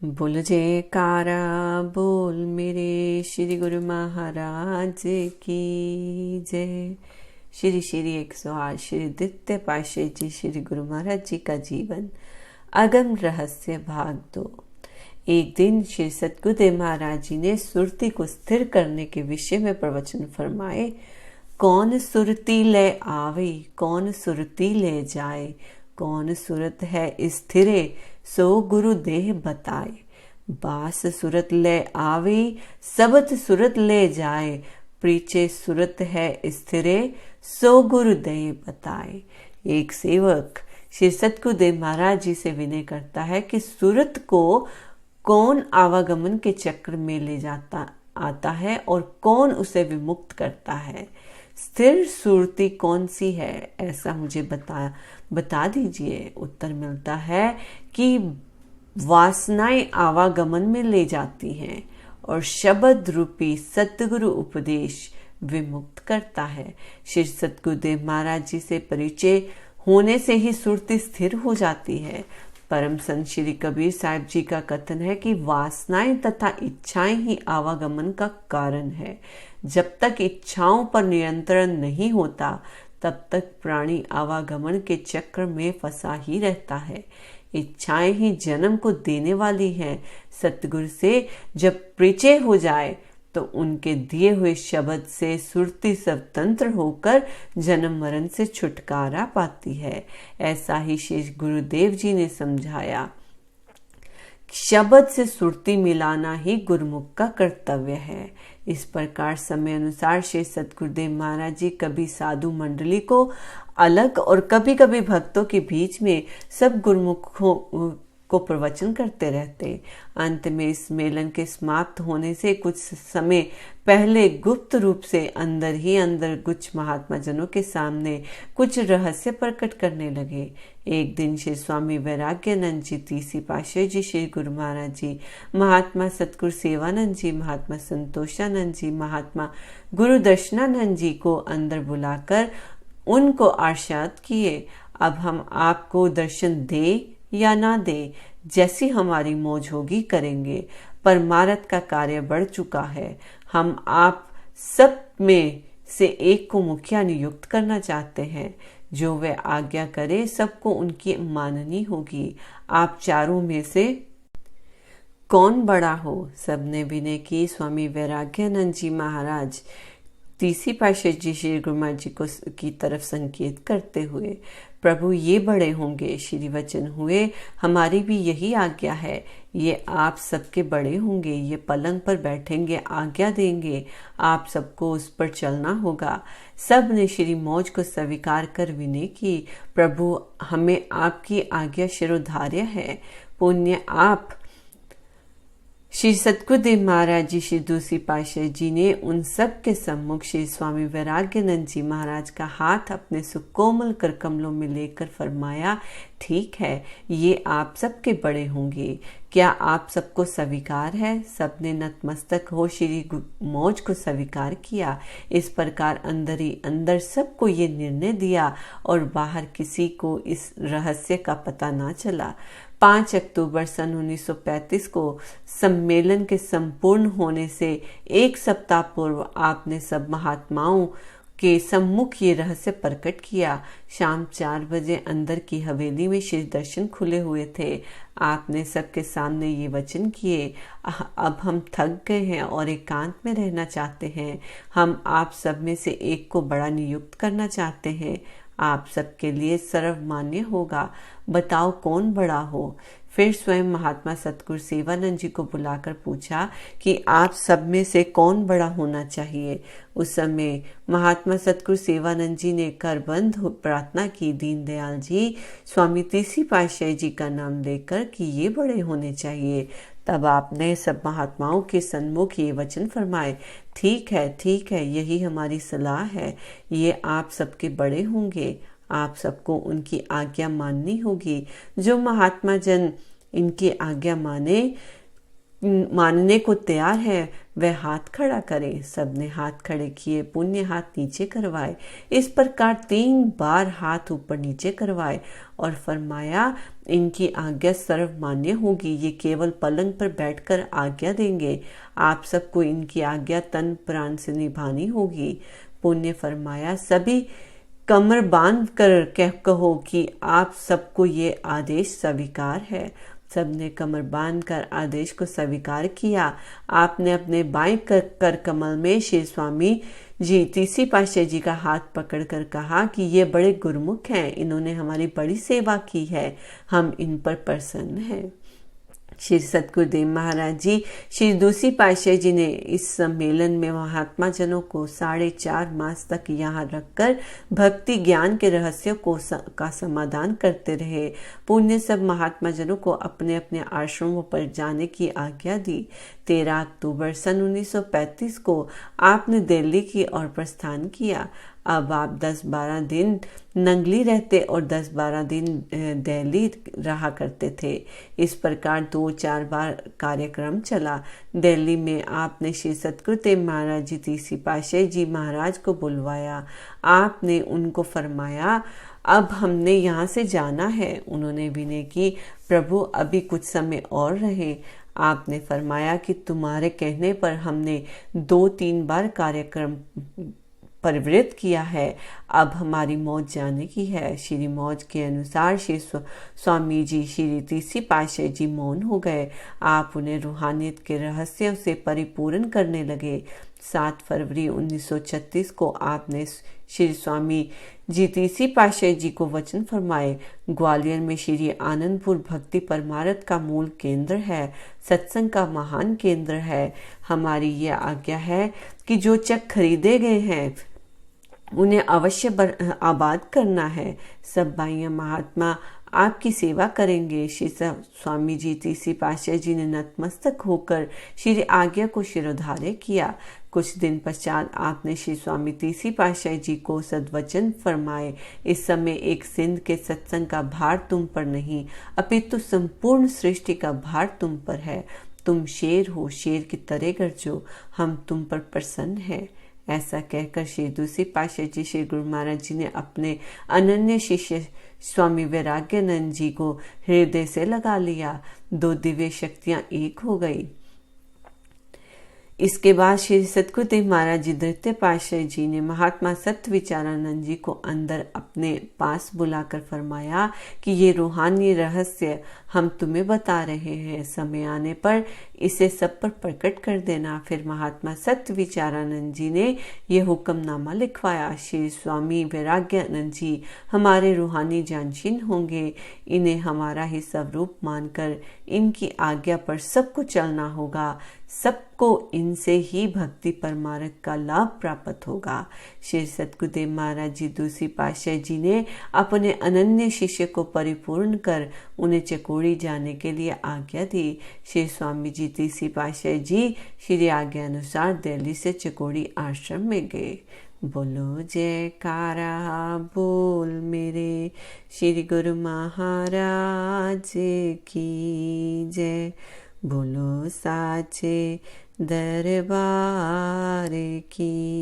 बोल जयकारा बोल मेरे श्री गुरु महाराज की जय। श्री श्री 108 श्री द्वितीय पातशाही जी श्री गुरु महाराज जी का जीवन अगम रहस्य भाग 2। एक दिन श्री सतगुरुदेव महाराज जी ने सुरती को स्थिर करने के विषय में प्रवचन फरमाए। कौन सुरती ले आवे कौन सुरती ले जाए, कौन सुरत है स्थिरे सो गुरु देह बताए। बास सुरत ले आवे सबत सुरत ले जाए, प्रीचे सुरत है स्थिरे सो गुरु देह बताए। एक सेवक श्री सतगुरुदेव महाराज जी से विनय करता है कि सुरत को कौन आवागमन के चक्र में ले जाता आता है और कौन उसे विमुक्त करता है। स्थिर सुरती कौन सी है, ऐसा मुझे बता दीजिए। उत्तर मिलता है कि वासनाएं आवागमन में ले जाती हैं और शब्द रूपी सतगुरु उपदेश विमुक्त करता है। श्री सतगुरुदेव महाराज जी से परिचय होने से ही सुरती स्थिर हो जाती है। परम संत श्री कबीर साहिब जी का कथन है कि वासनाएं तथा इच्छाएं ही आवागमन का कारण है। जब तक इच्छाओं पर नियंत्रण नहीं होता तब तक प्राणी आवागमन के चक्र में फंसा ही रहता है। इच्छाएं ही जन्म को देने वाली हैं। सतगुरु से जब परिचय हो जाए तो उनके दिए हुए शब्द से सुरती स्वतंत्र होकर जन्म मरण से छुटकारा पाती है। ऐसा ही श्री गुरुदेव जी ने समझाया। शब्द से सुरती मिलाना ही गुरुमुख का कर्तव्य है। इस प्रकार समय अनुसार श्री सतगुरुदेव महाराज जी कभी साधु मंडली को अलग और कभी कभी भक्तों के बीच में सब गुरुमुखों को प्रवचन करते रहते। अंत में इस मेलन के समाप्त होने से कुछ समय पहले गुप्त रूप से अंदर ही अंदर कुछ महात्मा जनों के सामने कुछ रहस्य प्रकट करने लगे। एक दिन श्री स्वामी वैराग्यानंद जी, तीसरी पातशाही जी श्री गुरु महाराज जी, महात्मा सतगुरु सेवानंद जी, महात्मा संतोषानंद जी, महात्मा गुरु दर्शनानंद जी को अंदर बुलाकर उनको आश्वासित किए, अब हम आपको दर्शन दे या ना दे, जैसी हमारी मौज होगी करेंगे। परमार्थ का कार्य बढ़ चुका है। हम आप सब में से एक को मुखिया नियुक्त करना चाहते हैं। जो वह आज्ञा करे सबको उनकी माननी होगी। आप चारों में से कौन बड़ा हो? सबने विनय की। स्वामी वैराग्यानंद जी महाराज तीसरी पातशाही जी श्री गुरु महाराज जी को की तरफ संकेत करते हुए, प्रभु ये बड़े होंगे। श्री वचन हुए, हमारी भी यही आज्ञा है। ये आप सबके बड़े होंगे, ये पलंग पर बैठेंगे, आज्ञा देंगे, आप सबको उस पर चलना होगा। सब ने श्री मौज को स्वीकार कर विनय की, प्रभु हमें आपकी आज्ञा शिरोधार्य है। पुण्य आप श्री सतगुरुदेव महाराज जी श्री दूसरी पातशाही जी ने उन सब के सम्मुख श्री स्वामी वैराग्यानंद जी महाराज का हाथ अपने सुकोमल कर कमलों में लेकर फरमाया, ठीक है, ये आप सबके बड़े होंगे। क्या आप सबको स्वीकार है? सबने नतमस्तक हो श्री मौज को स्वीकार किया। इस प्रकार अंदर ही अंदर सबको ये निर्णय दिया और बाहर किसी को इस रहस्य का पता ना चला। 5 अक्टूबर सन 1935 को सम्मेलन के संपूर्ण होने से एक सप्ताह पूर्व आपने सब महात्माओं के सम्मुख ये रहस्य प्रकट किया। शाम 4 बजे अंदर की हवेली में श्री दर्शन खुले हुए थे। आपने सबके सामने ये वचन किए, अब हम थक गए हैं और एकांत में रहना चाहते हैं। हम आप सब में से एक को बड़ा नियुक्त करना चाहते हैं। आप सबके लिए सर्वमान्य होगा। बताओ कौन बड़ा हो? फिर स्वयं महात्मा सतगुरु सेवानंद जी को बुलाकर पूछा कि आप सब में से कौन बड़ा होना चाहिए। उस समय महात्मा सतगुरु सेवानंद जी ने करबंद प्रार्थना की, दीनदयाल जी, स्वामी तीसरी पातशाही जी का नाम लेकर कि ये बड़े होने चाहिए। तब आपने सब महात्माओं के सन्मुख ये वचन फरमाए, ठीक है, यही हमारी सलाह है। ये आप सबके बड़े होंगे। आप सबको उनकी आज्ञा माननी होगी। जो महात्मा जन इनकी आज्ञा माने मानने को तैयार है वह हाथ खड़ा करे। सबने हाथ खड़े किए, पुण्य हाथ नीचे करवाए। इस प्रकार 3 बार हाथ ऊपर नीचे करवाए और फरमाया, इनकी आज्ञा सर्वमान्य होगी। ये केवल पलंग पर बैठकर आज्ञा देंगे। आप सबको इनकी आज्ञा तन प्राण से निभानी होगी। पुण्य फरमाया, सभी कमर बांध कर कहो कि आप सबको ये आदेश स्वीकार है। सबने कमर बांध कर आदेश को स्वीकार किया। आपने अपने बाएं कर कमल में श्री स्वामी जी तीसरी पातशाही जी का हाथ पकड़कर कहा कि ये बड़े गुरमुख हैं, इन्होंने हमारी बड़ी सेवा की है, हम इन पर प्रसन्न हैं। श्री सतगुरुदेव महाराज जी श्री दूसरी पातशाही जी ने इस सम्मेलन में महात्मा जनों को 4.5 मास तक यहाँ रखकर भक्ति ज्ञान के रहस्यों का समाधान करते रहे। पुण्य सब महात्मा जनों को अपने अपने आश्रमों पर जाने की आज्ञा दी। 13 अक्टूबर सन 1935 को आपने दिल्ली की ओर प्रस्थान किया। अब आप 10-12 दिन नंगली रहते और 10-12 दिन दिल्ली रहा करते थे। इस प्रकार 2-4 बार कार्यक्रम चला। दिल्ली में आपने श्री सतगुरुदेव महाराज जी तीसरी पातशाही जी महाराज को बुलवाया। आपने उनको फरमाया, अब हमने यहाँ से जाना है। उन्होंने विनय की, प्रभु अभी कुछ समय और रहे। आपने फरमाया कि तुम्हारे कहने पर हमने 2-3 बार कार्यक्रम परिवृत किया है, अब हमारी मौज जाने की है। श्री मौज के अनुसार श्री स्वामी जी श्री तीसरी पातशाही जी मौन हो गए। आप उन्हें रूहानियत के रहस्यों से परिपूर्ण करने लगे। 7 फरवरी 1936 को आपने श्री स्वामी जी तीसरी पातशाही जी को वचन फरमाए, ग्वालियर में श्री आनंदपुर भक्ति परमार्थ का मूल केंद्र है, सत्संग का महान केंद्र है। हमारी यह आज्ञा है कि जो चक खरीदे गए हैं उन्हें अवश्य आबाद करना है। सब भाइयां महात्मा आपकी सेवा करेंगे। श्री स्वामी जी तीसरी पातशाही जी ने नतमस्तक होकर श्री आज्ञा को शिरोधार्य किया। कुछ दिन पश्चात आपने श्री स्वामी तीसरी पातशाही जी को सद्वचन फरमाए, इस समय एक सिंध के सत्संग का भार तुम पर नहीं, अपितु संपूर्ण सृष्टि का भार तुम पर है। तुम शेर हो, शेर की तरह गरजो, हम तुम पर प्रसन्न हैं। ऐसा कहकर श्री दूसरी पातशाही जी श्री गुरु महाराज जी ने अपने अनन्य शिष्य स्वामी वैराग्यानंद जी को हृदय से लगा लिया। 2 दिव्य शक्तियां एक हो गई। इसके बाद श्री सतगुरुदेव महाराज जी द्वितीय पातशाही जी ने महात्मा सत्य विचारानंद जी को अंदर अपने पास बुलाकर फरमाया कि ये रूहानी रहस्य हम तुम्हें बता रहे हैं, समय आने पर इसे सब पर प्रकट कर देना। फिर महात्मा सत्य विचारानंद जी ने यह हुक्मनामा लिखवाया, श्री स्वामी वैराग्यानंद जी हमारे रूहानी जानशीन होंगे, इन्हें हमारा ही स्वरूप मानकर इनकी आज्ञा पर सबको चलना होगा, सबको इनसे ही भक्ति परमार्थ का लाभ प्राप्त होगा। श्री सतगुरुदेव महाराज जी दूसरी पातशाही जी ने अपने अनन्य शिष्य को परिपूर्ण कर उन्हें चकोड़ी जाने के लिए आज्ञा दी। श्री स्वामी जी तीसरी पातशाही जी श्री आज्ञा अनुसार दिल्ली से चकोड़ी आश्रम में गए। बोलो जयकारा बोल मेरे श्री गुरु महाराज की जय। बोलो साचे दरबार की।